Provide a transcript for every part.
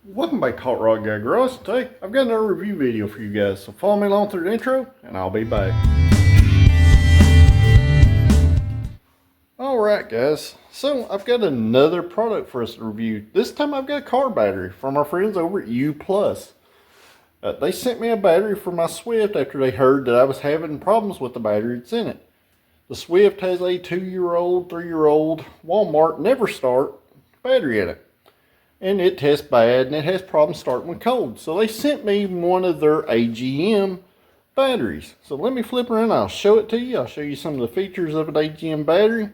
Welcome back to Hot Rod Guy Garage. Today I've got another review video for you guys, so follow me along through the intro and I'll be back. Alright guys, so I've got another product for us to review. This time I've got a car battery from our friends over at UPlus. They sent me a battery for my Swift after they heard that I was having problems with the battery that's in it. The Swift has a 2-year-old, 3-year-old Walmart never start battery in it. And it tests bad and it has problems starting when cold. So they sent me one of their AGM batteries. So let me flip around, I'll show it to you. I'll show you some of the features of an AGM battery.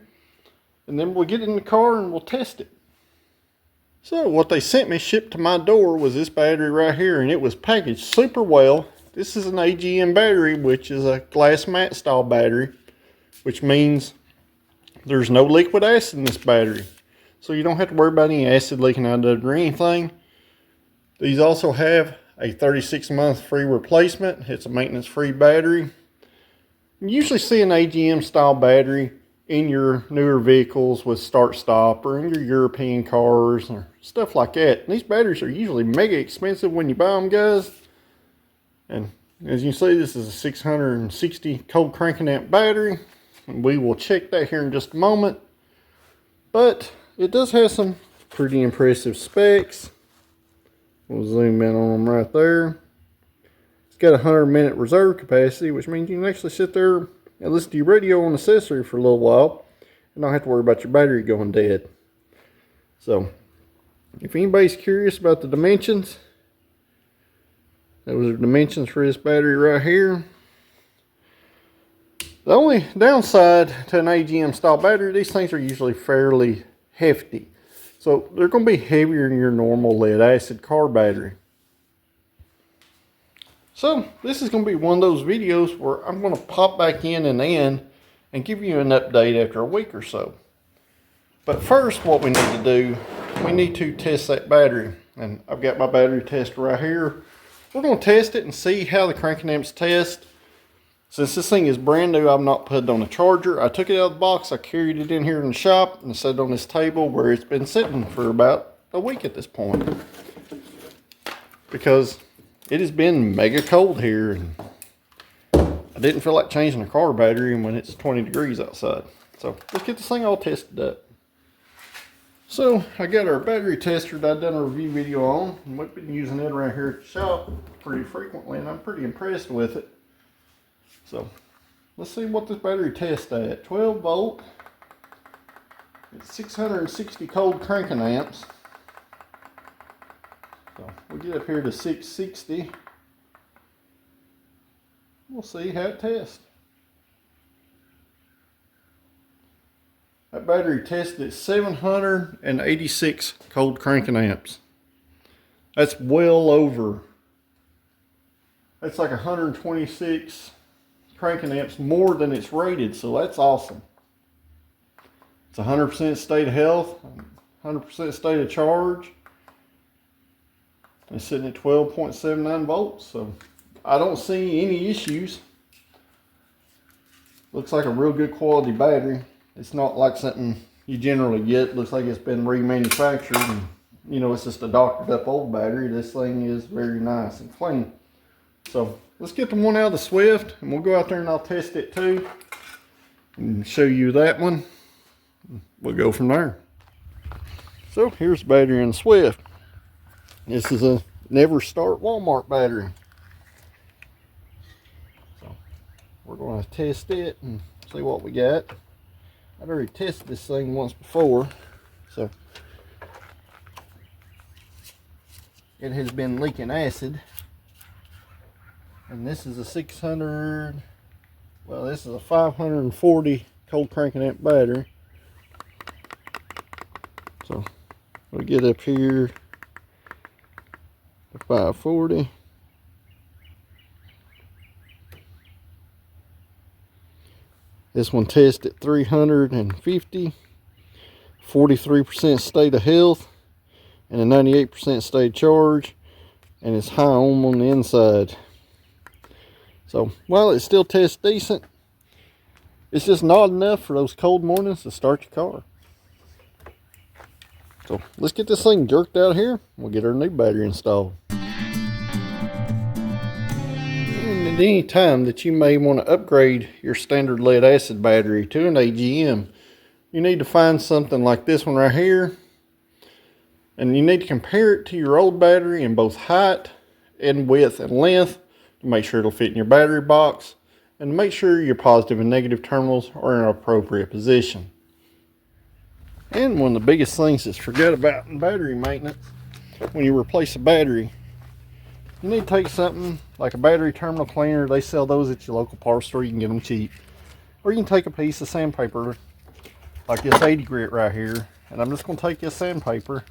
And then we'll get in the car and we'll test it. So what they sent me shipped to my door was this battery right here, and it was packaged super well. This is an AGM battery, which is a glass mat style battery, which means there's no liquid acid in this battery. So you don't have to worry about any acid leaking out of it or anything. These also have a 36-month free replacement. It's a maintenance-free battery. You usually see an AGM style battery in your newer vehicles with start-stop, or in your European cars or stuff like that. And these batteries are usually mega expensive when you buy them, guys. And as you can see, this is a 660 cold cranking amp battery. And we will check that here in just a moment. But it does have some pretty impressive specs. We'll zoom in on them right there. It's got a 100-minute reserve capacity, which means you can actually sit there and listen to your radio on accessory for a little while and not have to worry about your battery going dead. So, if anybody's curious about the dimensions, those are dimensions for this battery right here. The only downside to an AGM style battery, these things are usually fairly hefty. So they're going to be heavier than your normal lead acid car battery. So this is going to be one of those videos where I'm going to pop back in and give you an update after a week or so. But first, what we need to do, we need to test that battery. And I've got my battery tester right here. We're going to test it and see how the cranking amps test. Since this thing is brand new, I've not put it on a charger. I took it out of the box, I carried it in here in the shop, and set it on this table where it's been sitting for about a week at this point. Because it has been mega cold here, and I didn't feel like changing a car battery when it's 20 degrees outside. So let's get this thing all tested up. So I got our battery tester that I've done a review video on, and we've been using it around here at the shop pretty frequently, and I'm pretty impressed with it. So let's see what this battery tests at. 12 volt. It's 660 cold cranking amps. So we'll get up here to 660. We'll see how it tests. That battery tested at 786 cold cranking amps. That's well over. That's like 126 cranking amps more than it's rated, so that's awesome. It's 100% state of health, 100% state of charge. It's sitting at 12.79 volts, so I don't see any issues. Looks like a real good quality battery. It's not like something you generally get. Looks like it's been remanufactured, and you know, it's just a doctored up old battery. This thing is very nice and clean. So let's get the one out of the Swift, and we'll go out there and I'll test it too and show you that one. We'll go from there. So here's the battery in the Swift. This is a never start Walmart battery. So we're going to test it and see what we got. I've already tested this thing once before, so it has been leaking acid. And this is a 600, well, this is a 540 cold cranking amp battery. So we get up here to 540. This one tests at 350, 43% state of health, and a 98% state of charge, and it's high on the inside. So, while it still tests decent, it's just not enough for those cold mornings to start your car. So let's get this thing jerked out here. We'll get our new battery installed. And at any time that you may want to upgrade your standard lead acid battery to an AGM, you need to find something like this one right here. And you need to compare it to your old battery in both height and width and length to make sure it'll fit in your battery box, and make sure your positive and negative terminals are in an appropriate position. And one of the biggest things that's forgot about in battery maintenance, when you replace a battery, you need to take something like a battery terminal cleaner. They sell those at your local parts store. You can get them cheap. Or you can take a piece of sandpaper like this 80 grit right here. And I'm just going to take this sandpaper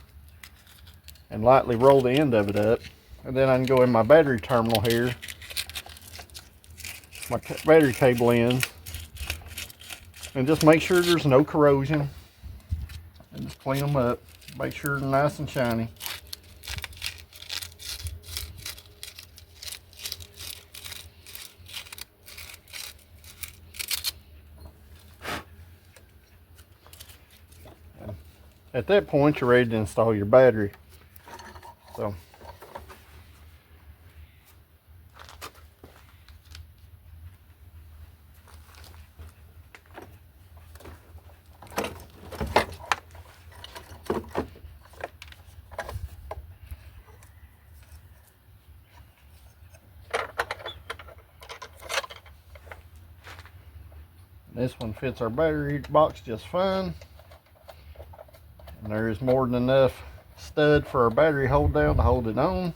and lightly roll the end of it up. And then I can go in my battery terminal here, my battery cable ends, and just make sure there's no corrosion. And just clean them up, make sure they're nice and shiny. And at that point, you're ready to install your battery. So this one fits our battery box just fine. And there is more than enough stud for our battery hold down to hold it on.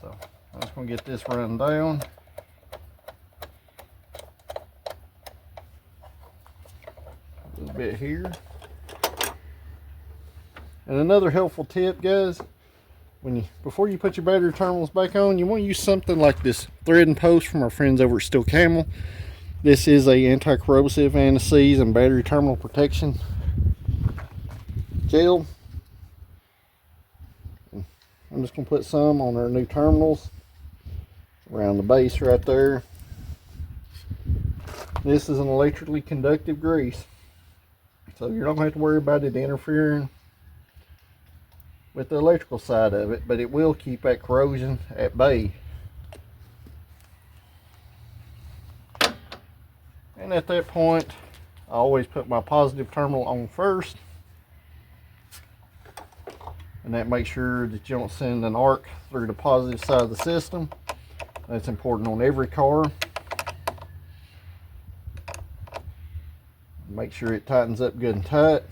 So I'm just going to get this run down. A little bit here. And another helpful tip, guys, before you put your battery terminals back on, you want to use something like this thread and post from our friends over at Steel Camel. This is a anti-corrosive, anti-seize, and battery terminal protection gel. I'm just going to put some on our new terminals around the base right there. This is an electrically conductive grease, so you don't have to worry about it interfering with the electrical side of it, but it will keep that corrosion at bay. And at that point, I always put my positive terminal on first, and that makes sure that you don't send an arc through the positive side of the system. That's important on every car. Make sure it tightens up good and tight.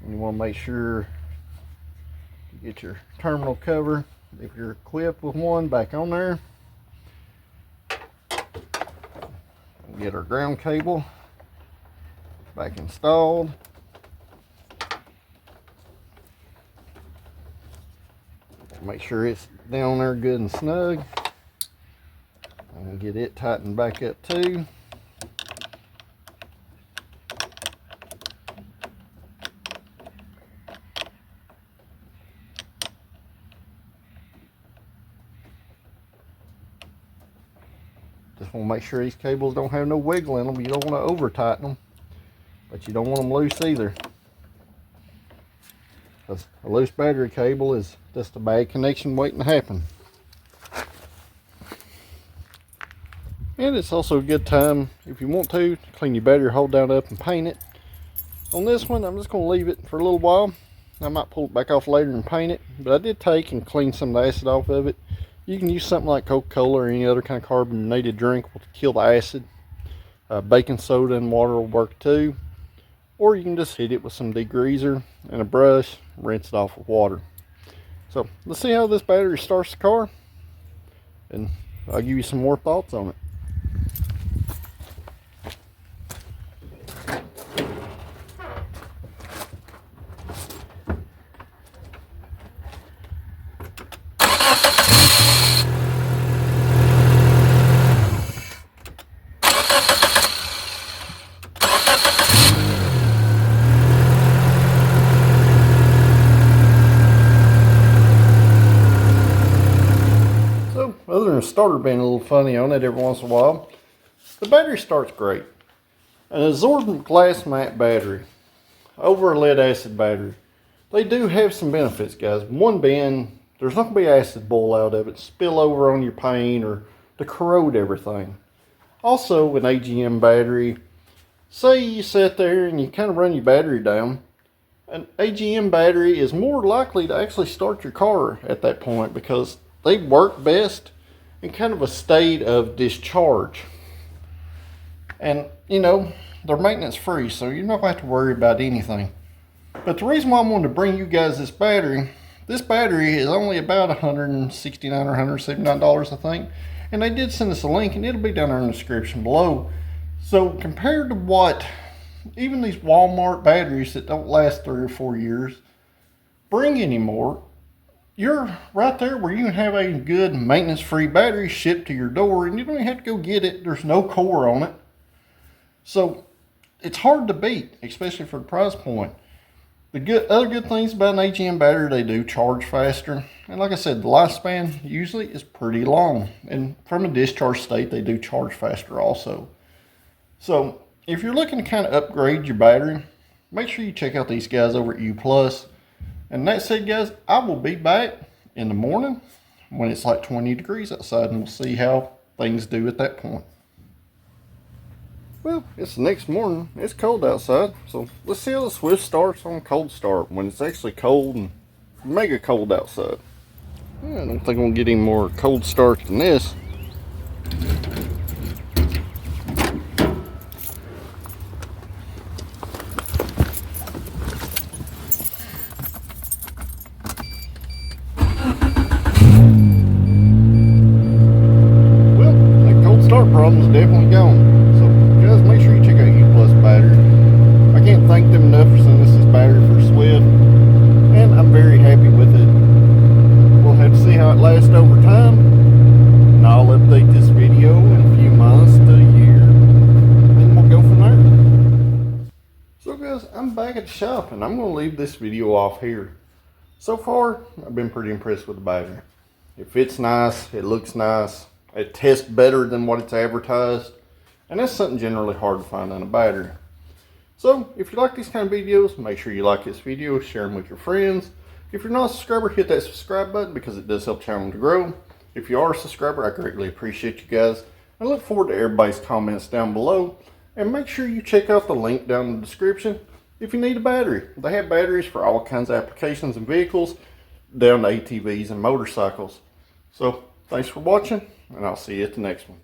And you want to make sure you get your terminal cover, if you're equipped with one, back on there. Get our ground cable back installed. Make sure it's down there good and snug. And get it tightened back up too. Just want to make sure these cables don't have no wiggle in them. You don't want to over tighten them, but you don't want them loose either, because a loose battery cable is just a bad connection waiting to happen. And it's also a good time, if you want to clean your battery hold down up and paint it. On this one, I'm just going to leave it for a little while. I might pull it back off later and paint it, but I did take and clean some of the acid off of it. You can use something like Coca-Cola or any other kind of carbonated drink will kill the acid. Baking soda and water will work too. Or you can just hit it with some degreaser and a brush, rinse it off with water. So let's see how this battery starts the car, and I'll give you some more thoughts on it. Other than the starter being a little funny on it every once in a while, the battery starts great. An absorbent glass mat battery over a lead acid battery. They do have some benefits, guys. One being, there's not going to be acid boil out of it, spill over on your paint or to corrode everything. Also, an AGM battery, say you sit there and you kind of run your battery down, an AGM battery is more likely to actually start your car at that point because they work best in kind of a state of discharge. And, you know, they're maintenance free, so you're not going to have to worry about anything. But the reason why I wanted to bring you guys this battery is only about $169 or $179, I think. And they did send us a link, and it'll be down there in the description below. So compared to what even these Walmart batteries that don't last 3 or 4 years bring anymore, you're right there where you can have a good maintenance-free battery shipped to your door, and you don't even have to go get it. There's no core on it. So it's hard to beat, especially for the price point. The other good things about an AGM battery, they do charge faster. And like I said, the lifespan usually is pretty long. And from a discharge state, they do charge faster also. So if you're looking to kind of upgrade your battery, make sure you check out these guys over at UPlus. And that said, guys, I will be back in the morning when it's like 20 degrees outside, and we'll see how things do at that point. Well, it's the next morning. It's cold outside, so let's see how the Swift starts on cold start when it's actually cold and mega cold outside. I don't think I'm gonna get any more cold start than this. Well, that cold start problem is definitely gone. Guys, make sure you check out UPlus battery. I can't thank them enough for sending us this battery for Swift, and I'm very happy with it. We'll have to see how it lasts over time, and I'll update this video in a few months to a year, and we'll go from there. So guys, I'm back at the shop, and I'm going to leave this video off here. So far, I've been pretty impressed with the battery. It fits nice, it looks nice, it tests better than what it's advertised. And that's something generally hard to find on a battery. So if you like these kind of videos, make sure you like this video, share them with your friends. If you're not a subscriber, hit that subscribe button because it does help the channel to grow. If you are a subscriber, I greatly appreciate you guys. I look forward to everybody's comments down below. And make sure you check out the link down in the description if you need a battery. They have batteries for all kinds of applications and vehicles, down to ATVs and motorcycles. So thanks for watching, and I'll see you at the next one.